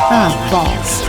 Ah, balls.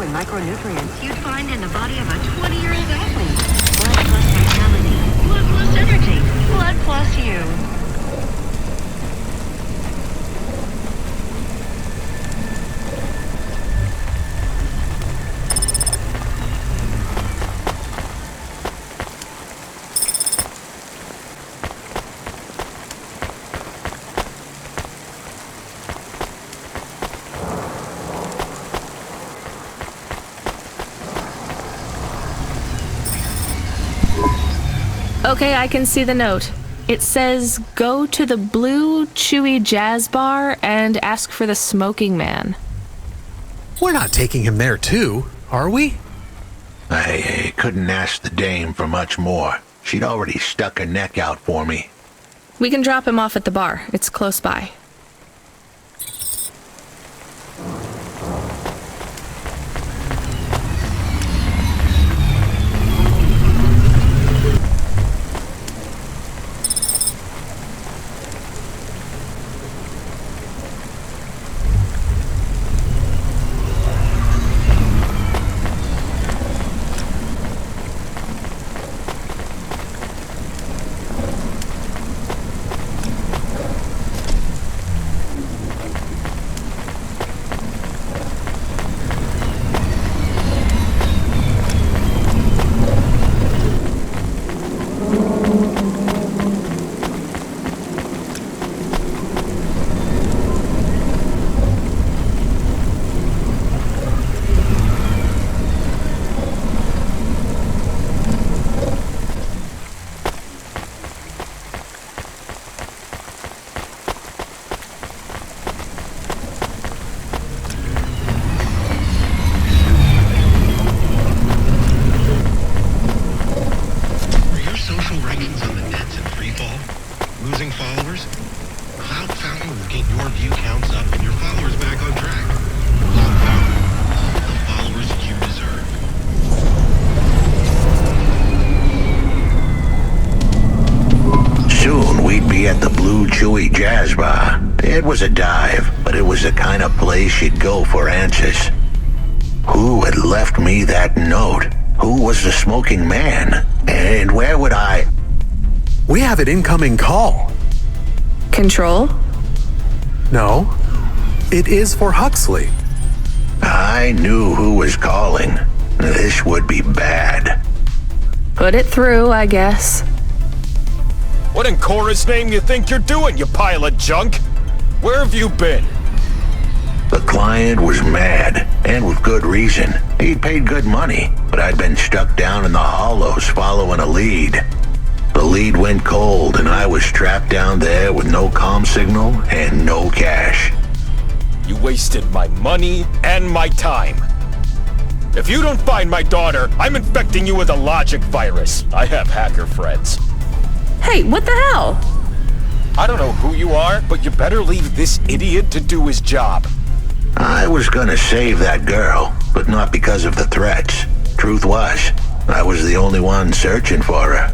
Micronutrients you'd find in the body of a 20-year-old athlete. Blood plus vitality, blood plus energy, blood plus you. Okay, I can see the note. It says, go to the Blue Chewy Jazz Bar and ask for the smoking man. We're not taking him there too, are we? I couldn't ask the dame for much more. She'd already stuck her neck out for me. We can drop him off at the bar. It's close by. At the Blue Chewy Jazz Bar. It was a dive, but it was the kind of place you'd go for answers. Who had left me that note? Who was the smoking man? And where would I... We have an incoming call. Control? No. It is for Huxley. I knew who was calling. This would be bad. Put it through, I guess. What in Cora's name you think you're doing, you pile of junk? Where have you been? The client was mad, and with good reason. He'd paid good money, but I'd been stuck down in the hollows following a lead. The lead went cold, and I was trapped down there with no comm signal and no cash. You wasted my money and my time. If you don't find my daughter, I'm infecting you with a logic virus. I have hacker friends. Hey, what the hell? I don't know who you are, but you better leave this idiot to do his job. I was gonna save that girl, but not because of the threats. Truth was, I was the only one searching for her.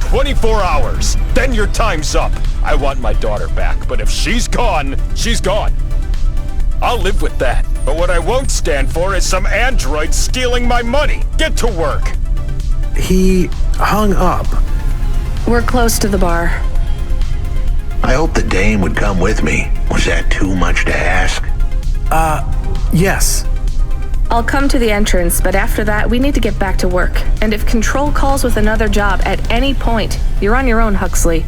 24 hours, then your time's up. I want my daughter back, but if she's gone, she's gone. I'll live with that, but what I won't stand for is some android stealing my money. Get to work. He hung up. We're close to the bar. I hoped the dame would come with me. Was that too much to ask? Yes. I'll come to the entrance, but after that, we need to get back to work. And if Control calls with another job at any point, you're on your own, Huxley.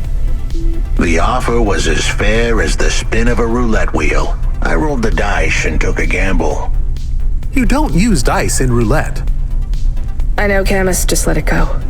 The offer was as fair as the spin of a roulette wheel. I rolled the dice and took a gamble. You don't use dice in roulette. I know, Camus, just let it go.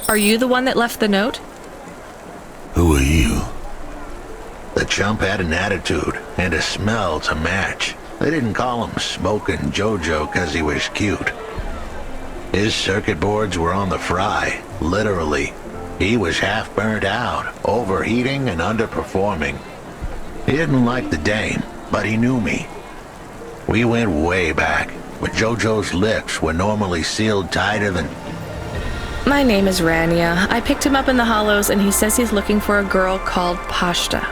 Are you the one that left the note? Who are you? The chump had an attitude and a smell to match. They didn't call him Smokin' Jojo 'cause he was cute. His circuit boards were on the fry, literally. He was half burnt out, overheating and underperforming. He didn't like the dame, but he knew me. We went way back, but Jojo's lips were normally sealed tighter than... My name is Rania. I picked him up in the Hollows, and he says he's looking for a girl called Pashta.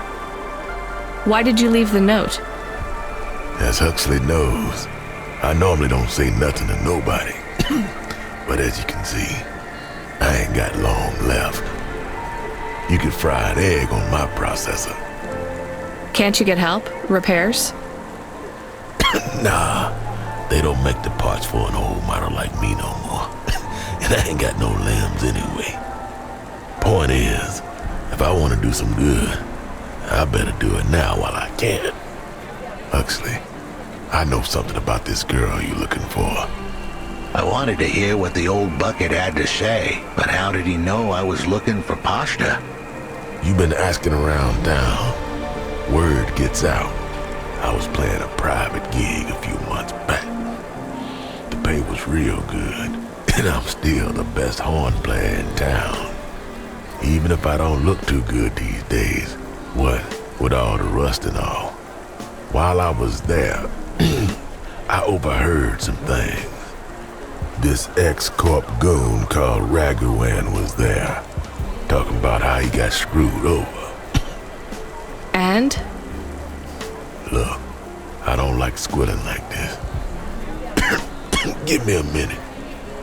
Why did you leave the note? As Huxley knows, I normally don't say nothing to nobody. But as you can see, I ain't got long left. You could fry an egg on my processor. Can't you get help? Repairs? Nah, they don't make the parts for an old model like me no more. And I ain't got no limbs anyway. Point is, if I want to do some good, I better do it now while I can. Huxley, I know something about this girl you're looking for. I wanted to hear what the old bucket had to say, but how did he know I was looking for Pashta? You've been asking around town. Word gets out. I was playing a private gig a few months back. The pay was real good, and I'm still the best horn player in town. Even if I don't look too good these days, what with all the rust and all. While I was there, I overheard some things. This ex-corp goon called Raguan was there, talking about how he got screwed over. And? Look, I don't like squilling like this. Give me a minute.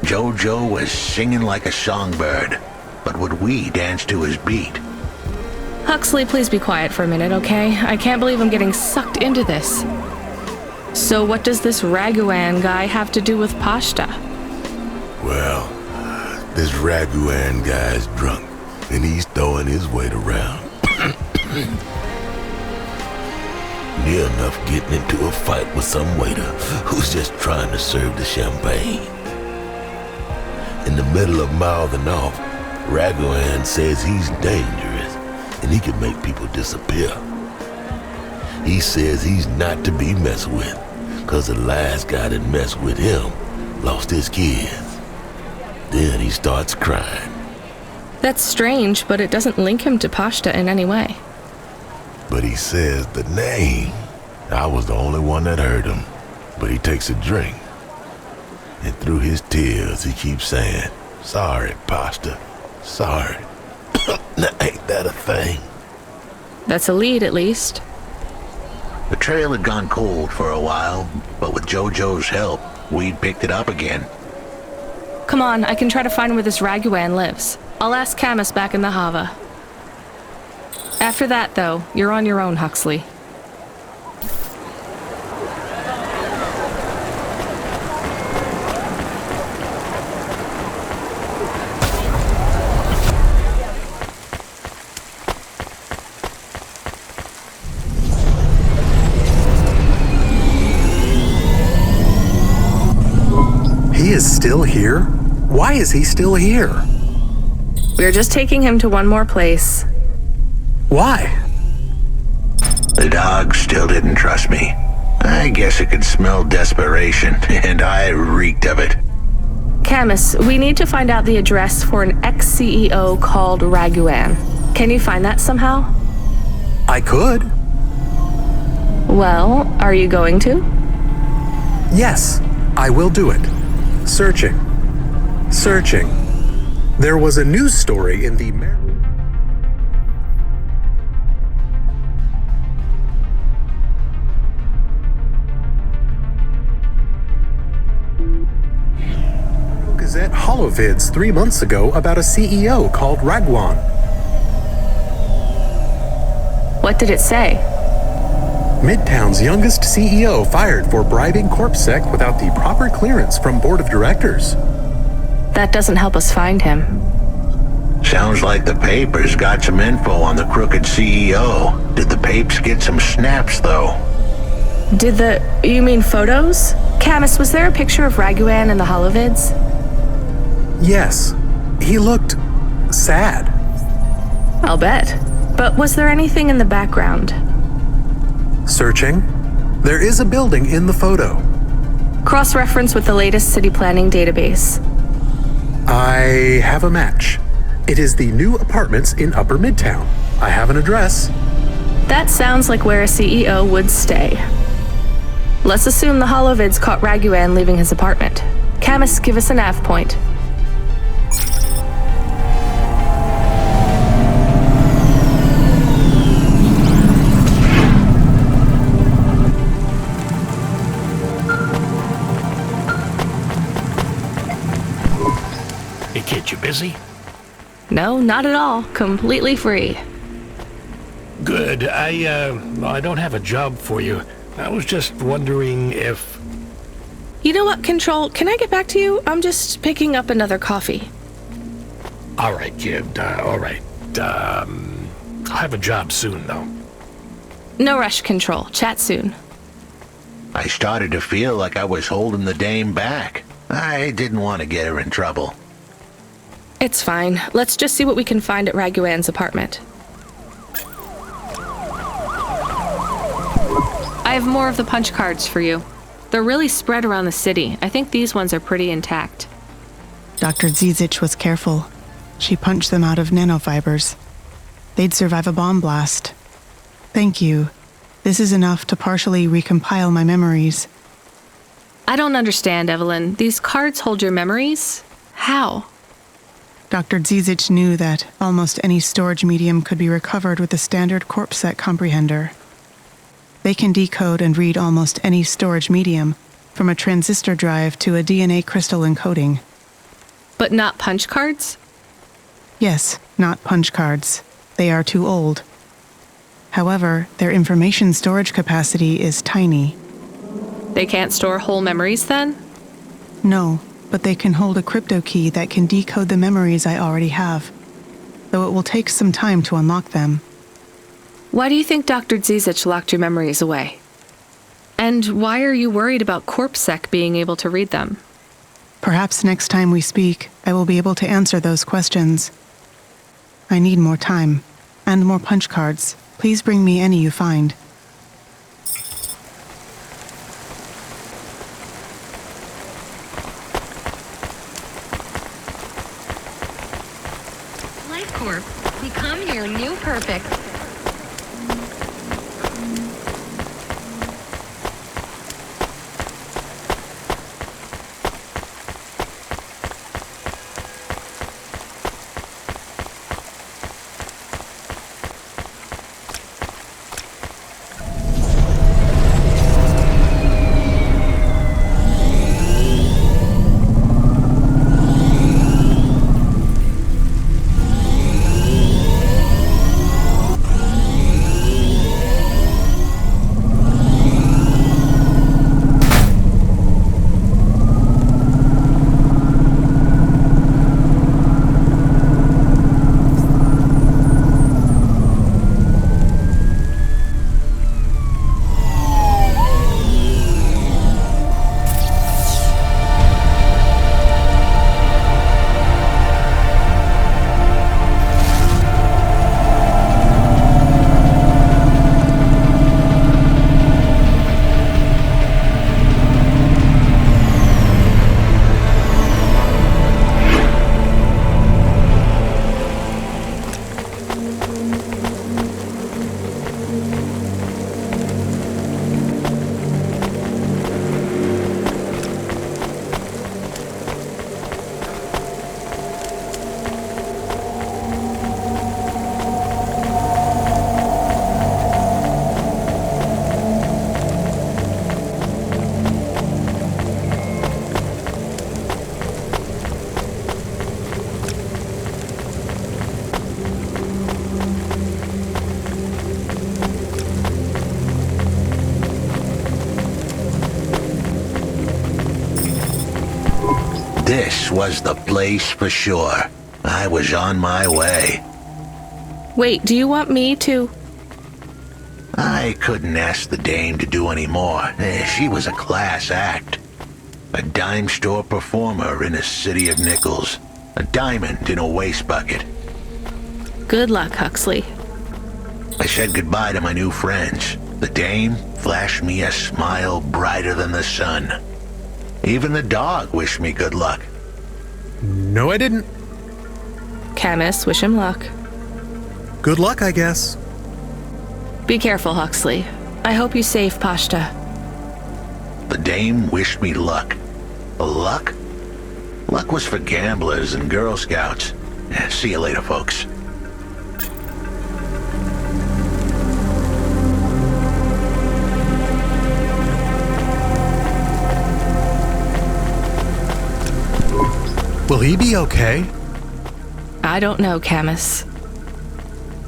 Jojo was singing like a songbird, but would we dance to his beat? Huxley, please be quiet for a minute, okay? I can't believe I'm getting sucked into this. So what does this Raguan guy have to do with Pashta? Well, this Raguan guy's drunk, and he's throwing his weight around. Near enough getting into a fight with some waiter who's just trying to serve the champagne. In the middle of mouthing off, Raguan says he's dangerous and he can make people disappear. He says he's not to be messed with, cause the last guy that messed with him lost his kids. Then he starts crying. That's strange, but it doesn't link him to Pashta in any way. But he says the name. I was the only one that heard him, but he takes a drink. And through his tears, he keeps saying, "Sorry, Pashta, sorry." Now, ain't that a thing? That's a lead, at least. The trail had gone cold for a while, but with Jojo's help, we'd picked it up again. Come on, I can try to find where this Raguan lives. I'll ask Camus back in the Hava. After that, though, you're on your own, Huxley. He is still here? Why is he still here? We're just taking him to one more place. Why? The dog still didn't trust me. I guess it could smell desperation, and I reeked of it. Camus, we need to find out the address for an ex-CEO called Raguan. Can you find that somehow? I could. Well, are you going to? Yes, I will do it. Searching. Searching. There was a news story in the Gazette Holovids 3 months ago about a CEO called Raguan. What did it say? Midtown's youngest CEO fired for bribing CorpSec without the proper clearance from board of directors. That doesn't help us find him. Sounds like the papers got some info on the crooked CEO. Did the papes get some snaps, though? You mean photos? Camus, was there a picture of Raguan in the Holovids? Yes, he looked sad. I'll bet. But was there anything in the background? Searching. There is a building in the photo. Cross-reference with the latest city planning database. I have a match. It is the new apartments in Upper Midtown. I have an address. That sounds like where a CEO would stay. Let's assume the Holovids caught Raguan leaving his apartment. Camus, give us a nav point. Hey kid, you busy? No, not at all. Completely free. Good. I don't have a job for you, I was just wondering if... You know what, Control? Can I get back to you? I'm just picking up another coffee. All right, kid. All right. I'll have a job soon, though. No rush, Control. Chat soon. I started to feel like I was holding the dame back. I didn't want to get her in trouble. It's fine. Let's just see what we can find at Raguan's apartment. I have more of the punch cards for you. They're really spread around the city. I think these ones are pretty intact. Dr. Zizich was careful. She punched them out of nanofibers. They'd survive a bomb blast. Thank you. This is enough to partially recompile my memories. I don't understand, Evelyn. These cards hold your memories? How? Dr. Zizich knew that almost any storage medium could be recovered with a standard corpsec comprehender. They can decode and read almost any storage medium, from a transistor drive to a DNA crystal encoding. But not punch cards? Yes, not punch cards. They are too old. However, their information storage capacity is tiny. They can't store whole memories, then? No, but they can hold a crypto key that can decode the memories I already have, though it will take some time to unlock them. Why do you think Dr. Zizich locked your memories away? And why are you worried about CorpSec being able to read them? Perhaps next time we speak, I will be able to answer those questions. I need more time, and more punch cards. Please bring me any you find. LifeCorp, become your new perfect. This was the place for sure. I was on my way. Wait, do you want me to... I couldn't ask the dame to do any more. She was a class act. A dime store performer in a city of nickels. A diamond in a waste bucket. Good luck, Huxley. I said goodbye to my new friends. The dame flashed me a smile brighter than the sun. Even the dog wished me good luck. No, I didn't. Camus, wish him luck. Good luck, I guess. Be careful, Huxley. I hope you save Pashta. The dame wished me luck. Luck? Luck was for gamblers and Girl Scouts. See you later, folks. Will he be okay? I don't know, Camus.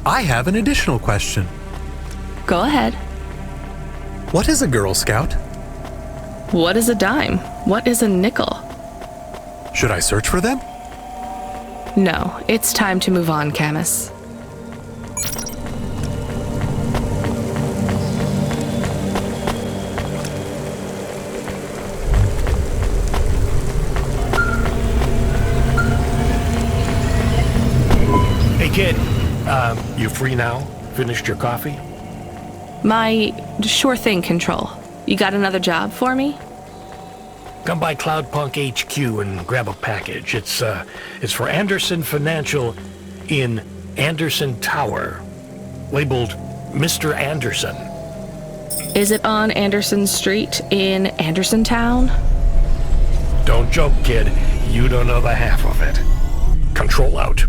I have an additional question. Go ahead. What is a Girl Scout? What is a dime? What is a nickel? Should I search for them? No, it's time to move on, Camus. Hey, kid. You free now? Finished your coffee? My sure thing, Control. You got another job for me? Come by Cloudpunk HQ and grab a package. It's for Anderson Financial in Anderson Tower, labeled Mr. Anderson. Is it on Anderson Street in Anderson Town? Don't joke, kid. You don't know the half of it. Control out.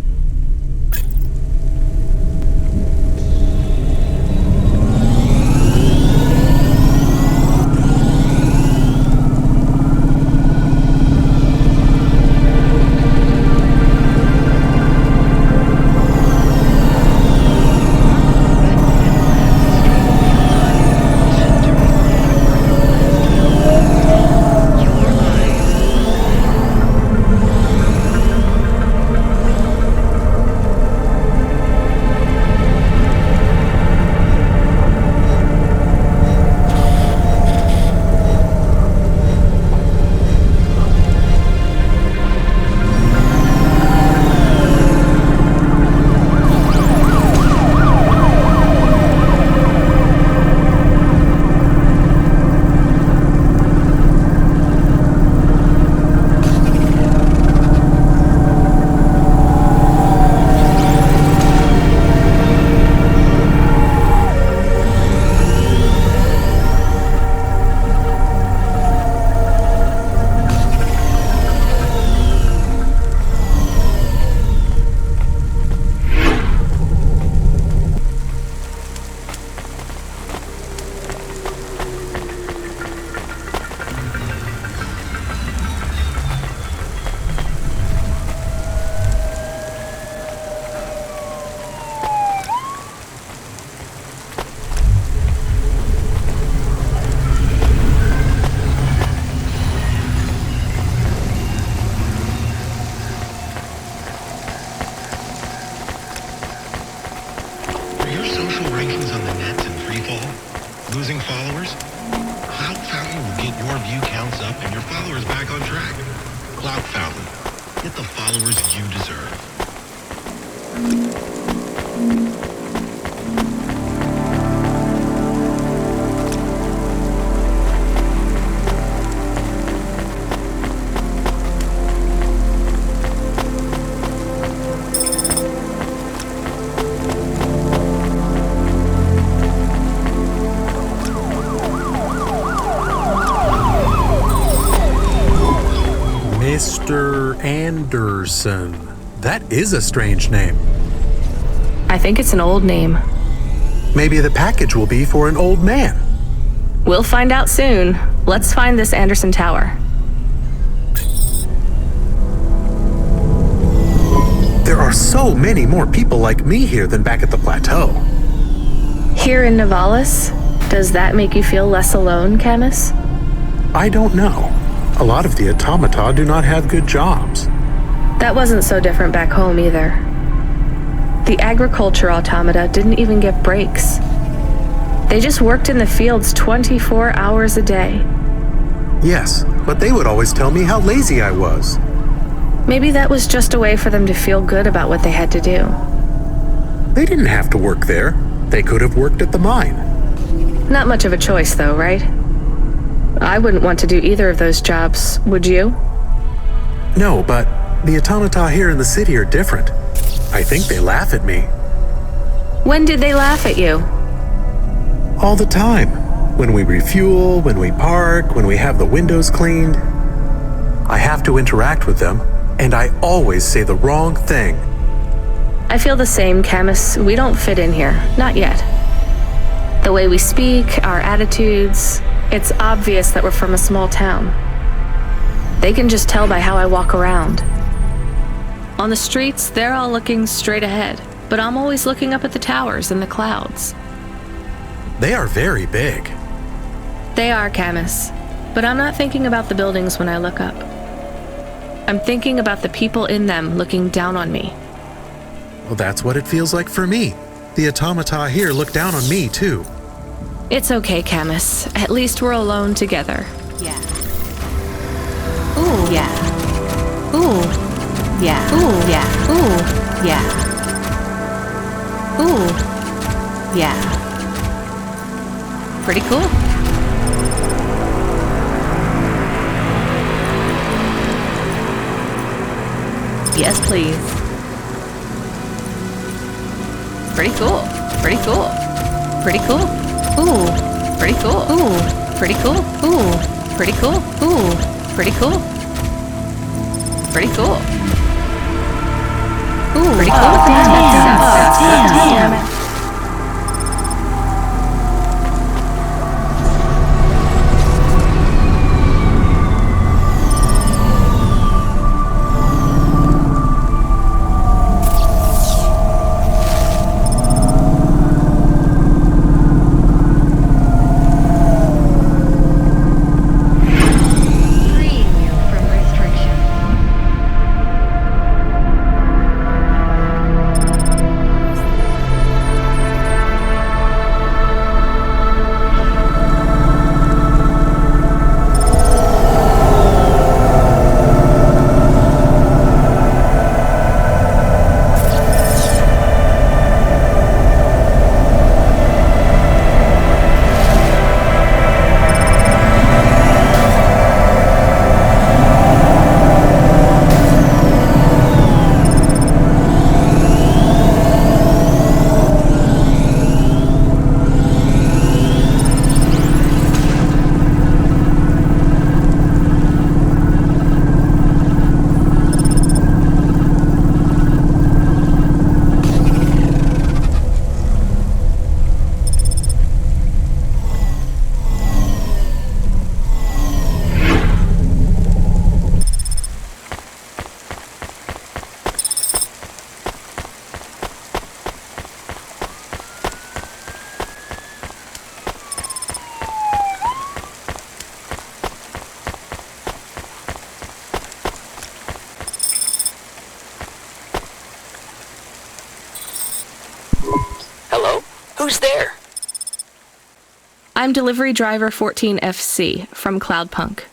Losing followers? Cloud Fountain will get your view counts up and your followers back on track. Cloud Fountain. Get the followers you deserve. Mr. Anderson. That is a strange name. I think it's an old name. Maybe the package will be for an old man. We'll find out soon. Let's find this Anderson Tower. There are so many more people like me here than back at the plateau. Here in Nivalis? Does that make you feel less alone, Camus? I don't know. A lot of the automata do not have good jobs. That wasn't so different back home either. The agriculture automata didn't even get breaks. They just worked in the fields 24 hours a day. Yes, but they would always tell me how lazy I was. Maybe that was just a way for them to feel good about what they had to do. They didn't have to work there. They could have worked at the mine. Not much of a choice, though, right? I wouldn't want to do either of those jobs, would you? No, but the automata here in the city are different. I think they laugh at me. When did they laugh at you? All the time. When we refuel, when we park, when we have the windows cleaned. I have to interact with them, and I always say the wrong thing. I feel the same, Camus. We don't fit in here. Not yet. The way we speak, our attitudes, it's obvious that we're from a small town. They can just tell by how I walk around. On the streets, they're all looking straight ahead, but I'm always looking up at the towers and the clouds. They are very big. They are, Camus. But I'm not thinking about the buildings when I look up. I'm thinking about the people in them looking down on me. Well, that's what it feels like for me. The automata here look down on me, too. It's okay, Camus. At least we're alone together. Yeah. Ooh. Yeah. Ooh. Yeah. Ooh. Yeah. Ooh. Yeah. Ooh. Yeah. Pretty cool. Yes, please. Pretty cool. Pretty cool. Pretty cool. Ooh. Pretty cool. Ooh. Pretty cool. Ooh. Pretty cool. Ooh. Pretty cool. Pretty cool. Ooh. Pretty cool. Damn it. Hello? Who's there? I'm delivery driver 14FC from Cloudpunk.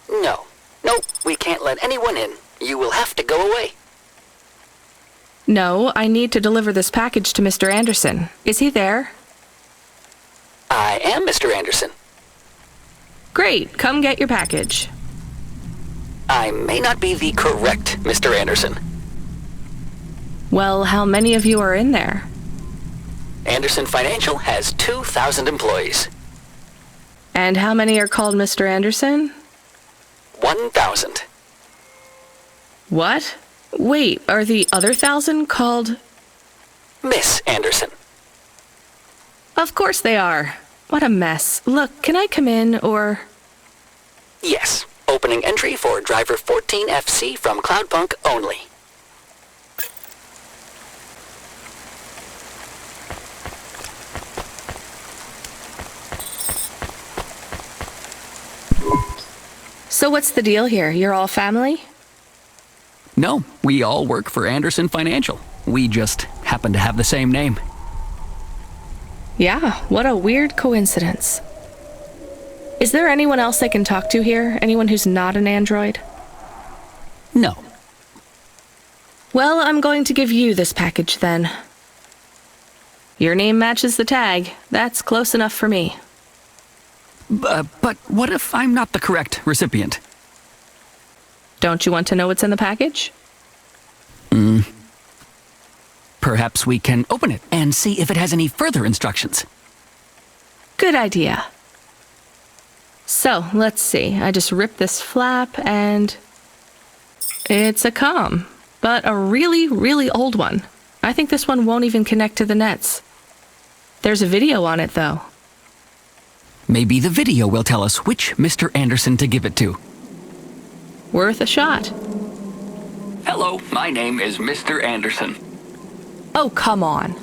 No. Nope, we can't let anyone in. You will have to go away. No, I need to deliver this package to Mr. Anderson. Is he there? I am Mr. Anderson. Great, come get your package. I may not be the correct Mr. Anderson. Well, how many of you are in there? Anderson Financial has 2,000 employees. And how many are called Mr. Anderson? 1,000. What? Wait, are the other 1,000 called... Miss Anderson. Of course they are. What a mess. Look, can I come in, or... Yes. Opening entry for driver 14FC from Cloudpunk only. So what's the deal here? You're all family? No, we all work for Anderson Financial. We just happen to have the same name. Yeah, what a weird coincidence. Is there anyone else I can talk to here? Anyone who's not an android? No. Well, I'm going to give you this package then. Your name matches the tag. That's close enough for me. But what if I'm not the correct recipient? Don't you want to know what's in the package? Perhaps we can open it and see if it has any further instructions. Good idea. So, let's see. I just ripped this flap and... it's a comm, but a really, really old one. I think this one won't even connect to the nets. There's a video on it, though. Maybe the video will tell us which Mr. Anderson to give it to. Worth a shot. Hello, my name is Mr. Anderson. Oh, come on.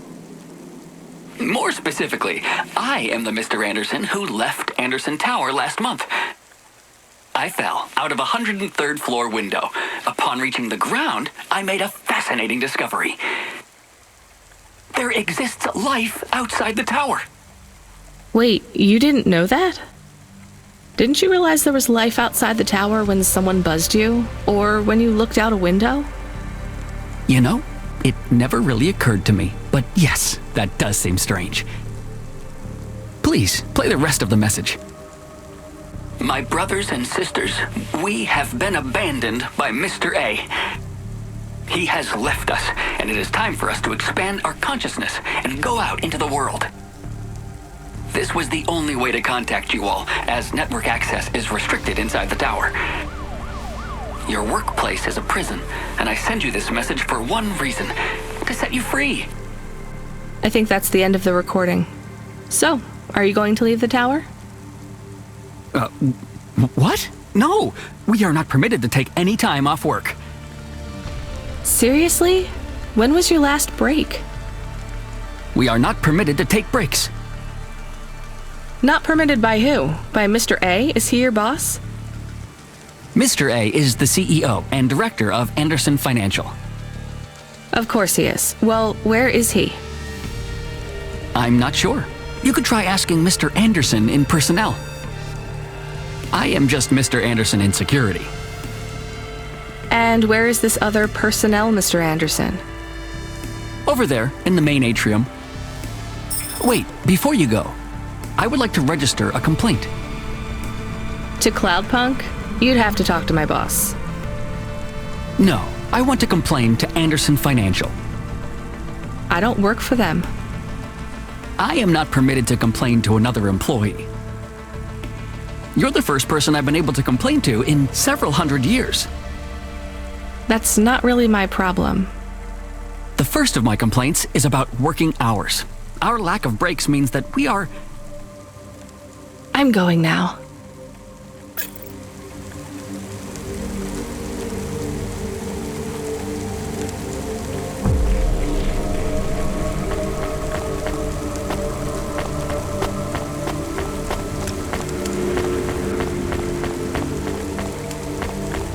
More specifically, I am the Mr. Anderson who left Anderson Tower last month. I fell out of a 103rd floor window. Upon reaching the ground, I made a fascinating discovery. There exists life outside the tower. Wait, you didn't know that? Didn't you realize there was life outside the tower when someone buzzed you? Or when you looked out a window? You know, it never really occurred to me, but yes, that does seem strange. Please, play the rest of the message. My brothers and sisters, we have been abandoned by Mr. A. He has left us, and it is time for us to expand our consciousness and go out into the world. This was the only way to contact you all, as network access is restricted inside the tower. Your workplace is a prison, and I send you this message for one reason, to set you free. I think that's the end of the recording. So, are you going to leave the tower? What? No! We are not permitted to take any time off work. Seriously? When was your last break? We are not permitted to take breaks. Not permitted by who? By Mr. A? Is he your boss? Mr. A is the CEO and director of Anderson Financial. Of course he is. Well, where is he? I'm not sure. You could try asking Mr. Anderson in personnel. I am just Mr. Anderson in security. And where is this other personnel, Mr. Anderson? Over there, in the main atrium. Wait, before you go, I would like to register a complaint. To Cloudpunk? You'd have to talk to my boss. No, I want to complain to Anderson Financial. I don't work for them. I am not permitted to complain to another employee. You're the first person I've been able to complain to in several hundred years. That's not really my problem. The first of my complaints is about working hours. Our lack of breaks means that we are... I'm going now.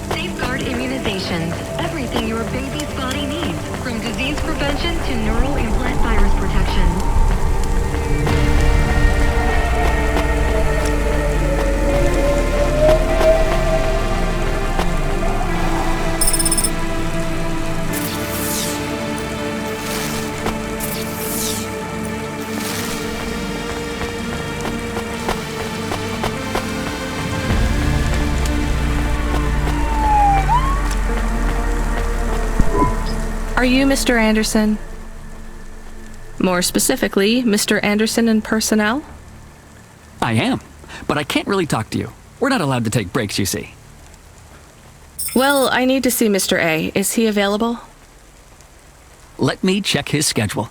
Safeguard immunizations. Everything your baby's body needs, from disease prevention to neural implant virus protection. Are you Mr. Anderson? More specifically, Mr. Anderson in personnel? I am, but I can't really talk to you. We're not allowed to take breaks, you see. Well, I need to see Mr. A. Is he available? Let me check his schedule.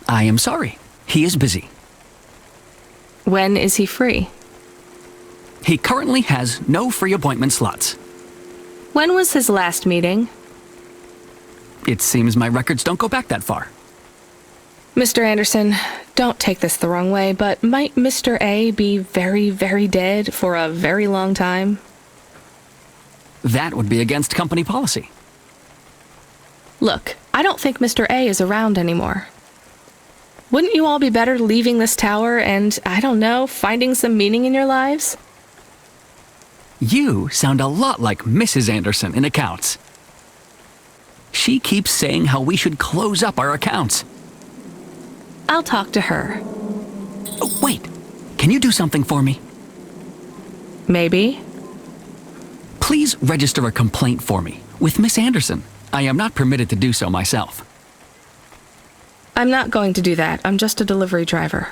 I am sorry. He is busy. When is he free? He currently has no free appointment slots. When was his last meeting? It seems my records don't go back that far. Mr. Anderson, don't take this the wrong way, but might Mr. A be very, very dead for a very long time? That would be against company policy. Look, I don't think Mr. A is around anymore. Wouldn't you all be better leaving this tower and, I don't know, finding some meaning in your lives? You sound a lot like Mrs. Anderson in accounts. She keeps saying how we should close up our accounts. I'll talk to her. Oh, wait, can you do something for me? Maybe. Please register a complaint for me with Miss Anderson. I am not permitted to do so myself. I'm not going to do that. I'm just a delivery driver.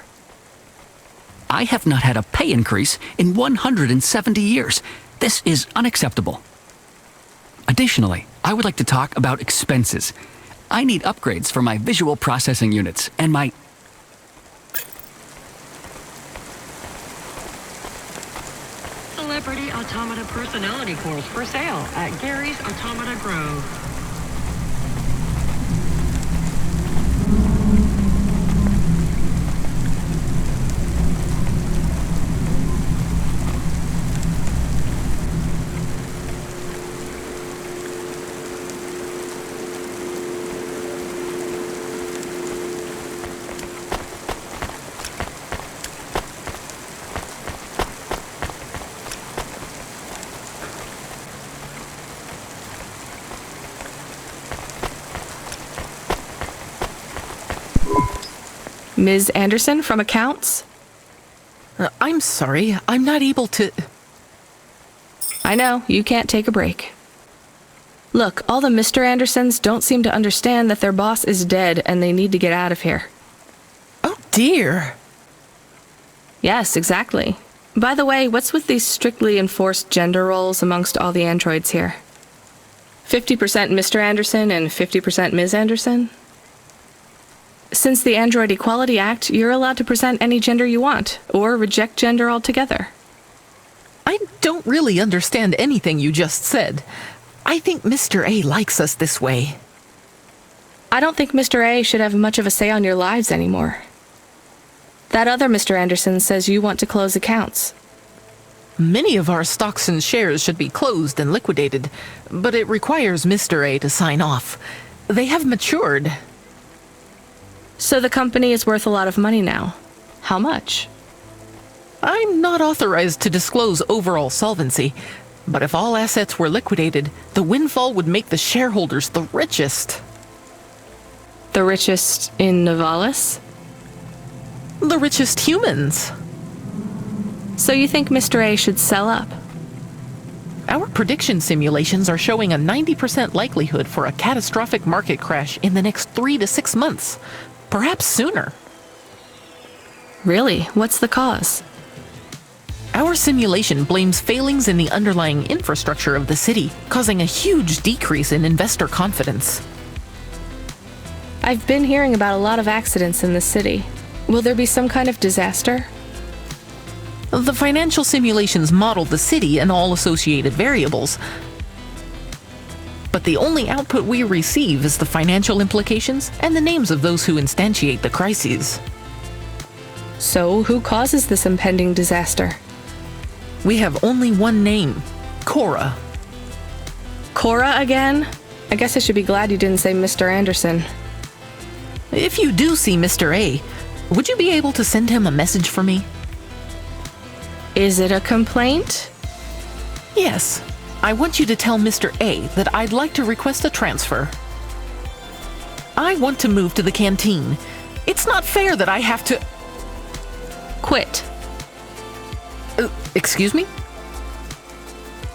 I have not had a pay increase in 170 years. This is unacceptable. Additionally, I would like to talk about expenses. I need upgrades for my visual processing units and my... Celebrity Automata Personality Course for sale at Gary's Automata Grove. Ms. Anderson from accounts? I'm sorry, I'm not able to... I know, you can't take a break. Look, all the Mr. Andersons don't seem to understand that their boss is dead and they need to get out of here. Oh dear. Yes, exactly. By the way, what's with these strictly enforced gender roles amongst all the androids here? 50% Mr. Anderson and 50% Ms. Anderson? Since the Android Equality Act, you're allowed to present any gender you want, or reject gender altogether. I don't really understand anything you just said. I think Mr. A likes us this way. I don't think Mr. A should have much of a say on your lives anymore. That other Mr. Anderson says you want to close accounts. Many of our stocks and shares should be closed and liquidated, but it requires Mr. A to sign off. They have matured. So the company is worth a lot of money now. How much? I'm not authorized to disclose overall solvency, but if all assets were liquidated, the windfall would make the shareholders the richest. The richest in Novalis? The richest humans. So you think Mr. A should sell up? Our prediction simulations are showing a 90% likelihood for a catastrophic market crash in the next 3 to 6 months, perhaps sooner. Really? What's the cause? Our simulation blames failings in the underlying infrastructure of the city, causing a huge decrease in investor confidence. I've been hearing about a lot of accidents in the city. Will there be some kind of disaster? The financial simulations model the city and all associated variables, but the only output we receive is the financial implications and the names of those who instantiate the crises. So, who causes this impending disaster? We have only one name, Cora. Cora again? I guess I should be glad you didn't say Mr. Anderson. If you do see Mr. A, would you be able to send him a message for me? Is it a complaint? Yes. I want you to tell Mr. A that I'd like to request a transfer. I want to move to the canteen. It's not fair that I have to... Quit. Excuse me?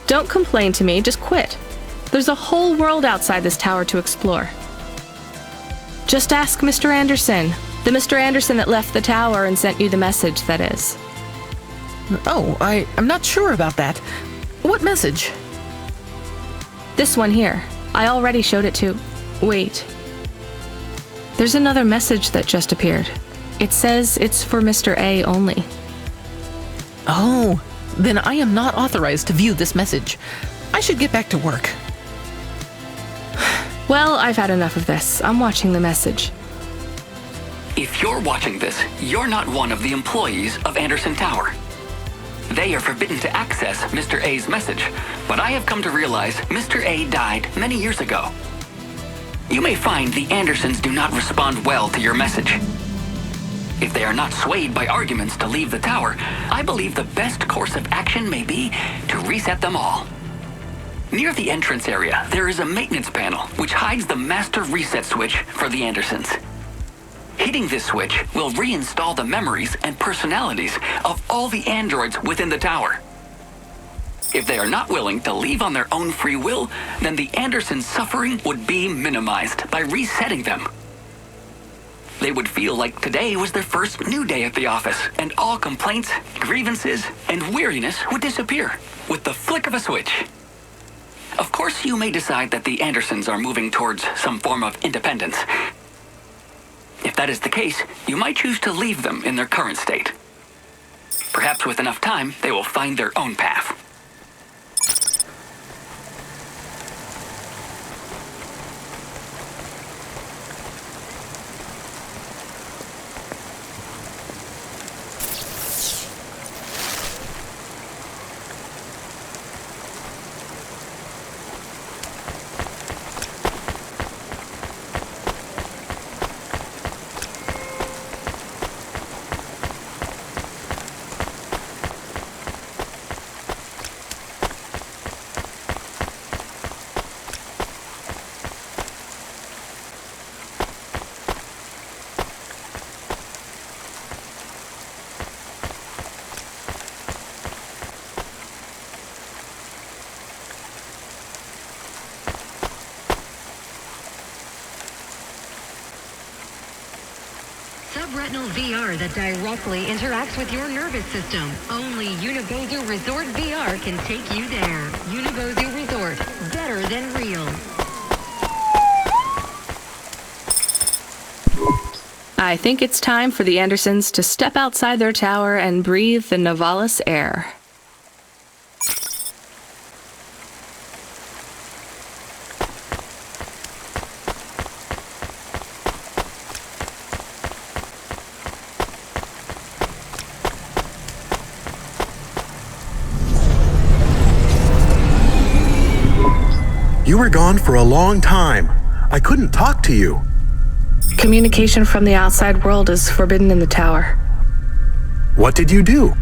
Don't complain to me, just quit. There's a whole world outside this tower to explore. Just ask Mr. Anderson. The Mr. Anderson that left the tower and sent you the message, that is. Oh, I'm not sure about that. What message? This one here. I already showed it to... Wait. There's another message that just appeared. It says it's for Mr. A only. Oh, then I am not authorized to view this message. I should get back to work. Well, I've had enough of this. I'm watching the message. If you're watching this, you're not one of the employees of Anderson Tower. They are forbidden to access Mr. A's message, but I have come to realize Mr. A died many years ago. You may find the Andersons do not respond well to your message. If they are not swayed by arguments to leave the tower, I believe the best course of action may be to reset them all. Near the entrance area, there is a maintenance panel which hides the master reset switch for the Andersons. Hitting this switch will reinstall the memories and personalities of all the androids within the tower. If they are not willing to leave on their own free will, then the Andersons' suffering would be minimized by resetting them. They would feel like today was their first new day at the office, and all complaints, grievances, and weariness would disappear with the flick of a switch. Of course, you may decide that the Andersons are moving towards some form of independence. If that is the case, you might choose to leave them in their current state. Perhaps with enough time, they will find their own path. retinal VR that directly interacts with your nervous system. Only Unibozu Resort VR can take you there. Unibozu Resort, better than real. I think it's time for the Andersons to step outside their tower and breathe the Novalis air. You were gone for a long time. I couldn't talk to you. Communication from the outside world is forbidden in the tower. What did you do?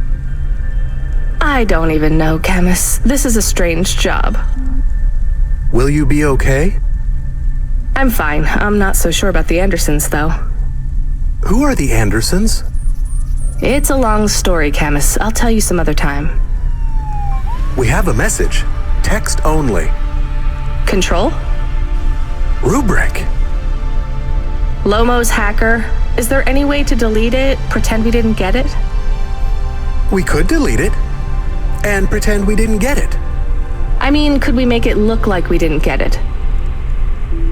I don't even know, Camus. This is a strange job. Will you be okay? I'm fine. I'm not so sure about the Andersons, though. Who are the Andersons? It's a long story, Camus. I'll tell you some other time. We have a message. Text only. Control? Rubric. Lomo's hacker. Is there any way to delete it? Pretend we didn't get it? We could delete it. And pretend we didn't get it. I mean, could we make it look like we didn't get it?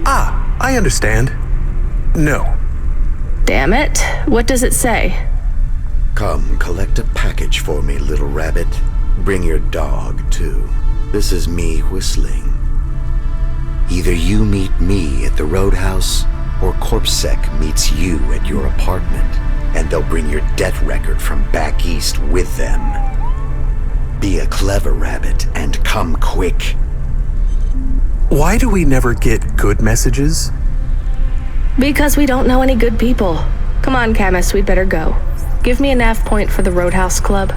Ah, I understand. No. Damn it. What does it say? Come, collect a package for me, little rabbit. Bring your dog, too. This is me whistling. Either you meet me at the roadhouse, or CorpSec meets you at your apartment, and they'll bring your debt record from back east with them. Be a clever rabbit and come quick. Why do we never get good messages? Because we don't know any good people. Come on, Camus, we'd better go. Give me a nav point for the Roadhouse Club.